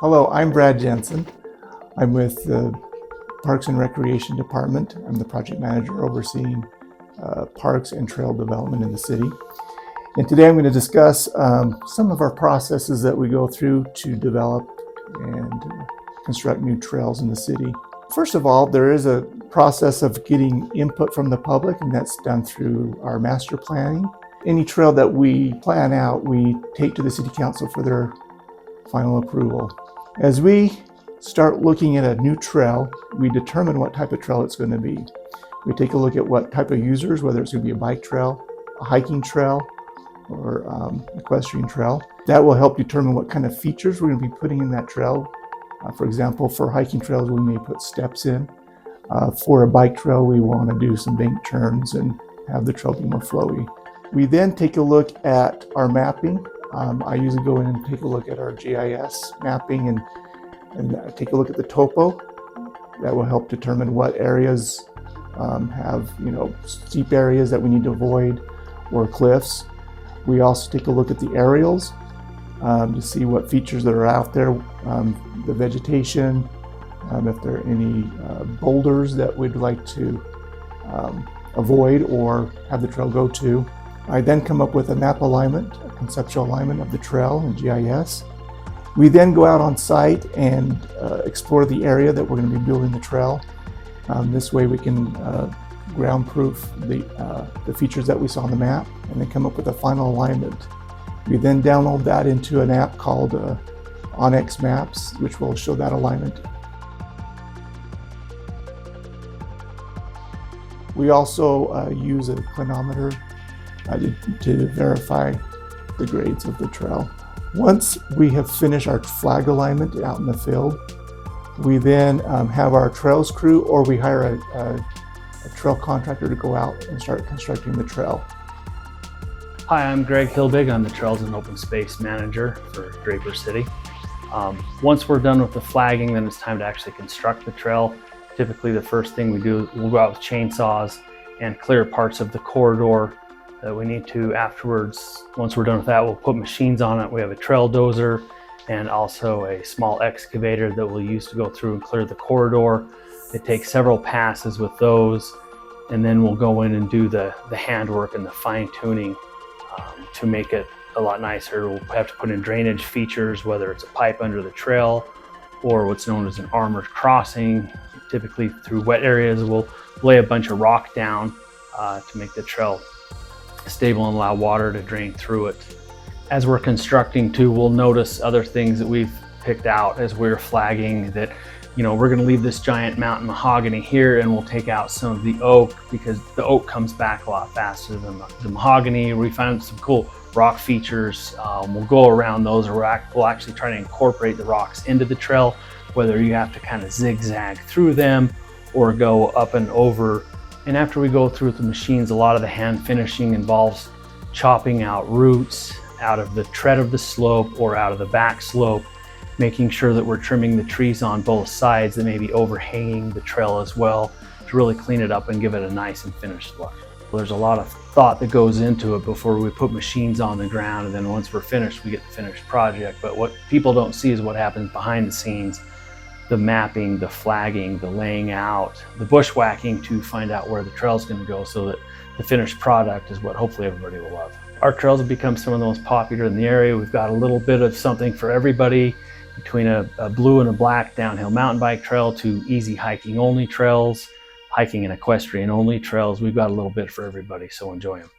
Hello, I'm Brad Jensen. I'm with the Parks and Recreation Department. I'm the project manager overseeing parks and trail development in the city. And today I'm going to discuss some of our processes that we go through to develop and construct new trails in the city. First of all, there is a process of getting input from the public, and that's done through our master planning. Any trail that we plan out, we take to the city council for their final approval. As we start looking at a new trail, we determine what type of trail it's going to be. We take a look at what type of users, whether it's going to be a bike trail, a hiking trail, or equestrian trail. That will help determine what kind of features we're going to be putting in that trail. For example, for hiking trails, we may put steps in. For a bike trail, we want to do some bank turns and have the trail be more flowy. We then take a look at our mapping. I usually go in and take a look at our GIS mapping and take a look at the topo. That will help determine what areas have steep areas that we need to avoid or cliffs. We also take a look at the aerials to see what features that are out there, the vegetation, if there are any boulders that we'd like to avoid or have the trail go to. I then come up with a map alignment, a conceptual alignment of the trail in GIS. We then go out on site and explore the area that we're going to be building the trail. This way we can ground-proof the features that we saw on the map and then come up with a final alignment. We then download that into an app called Onyx Maps, which will show that alignment. We also use a clinometer to verify the grades of the trail. Once we have finished our flag alignment out in the field, we then have our trails crew, or we hire a trail contractor to go out and start constructing the trail. Hi, I'm Greg Hilbig. I'm the Trails and Open Space Manager for Draper City. Once we're done with the flagging, then it's time to actually construct the trail. Typically the first thing we do, we'll go out with chainsaws and clear parts of the corridor that we need to. Afterwards, once we're done with that, we'll put machines on it. We have a trail dozer and also a small excavator that we'll use to go through and clear the corridor. It takes several passes with those, and then we'll go in and do the handwork and the fine tuning to make it a lot nicer. We'll have to put in drainage features, whether it's a pipe under the trail or what's known as an armored crossing. Typically through wet areas, we'll lay a bunch of rock down to make the trail stable and allow water to drain through it. As we're constructing too, we'll notice other things that we've picked out as we're flagging, that we're going to leave this giant mountain mahogany here and we'll take out some of the oak because the oak comes back a lot faster than the mahogany. We found some cool rock features. We'll go around those, or we'll actually try to incorporate the rocks into the trail, whether you have to kind of zigzag through them or go up and over. And after we go through with the machines, a lot of the hand finishing involves chopping out roots out of the tread of the slope or out of the back slope, making sure that we're trimming the trees on both sides that may be overhanging the trail as well, to really clean it up and give it a nice and finished look. There's a lot of thought that goes into it before we put machines on the ground, and then once we're finished, we get the finished project. But what people don't see is what happens behind the scenes: the mapping, the flagging, the laying out, the bushwhacking to find out where the trail's going to go, so that the finished product is what hopefully everybody will love. Our trails have become some of the most popular in the area. We've got a little bit of something for everybody, between a blue and a black downhill mountain bike trail to easy hiking only trails, hiking and equestrian only trails. We've got a little bit for everybody, so enjoy them.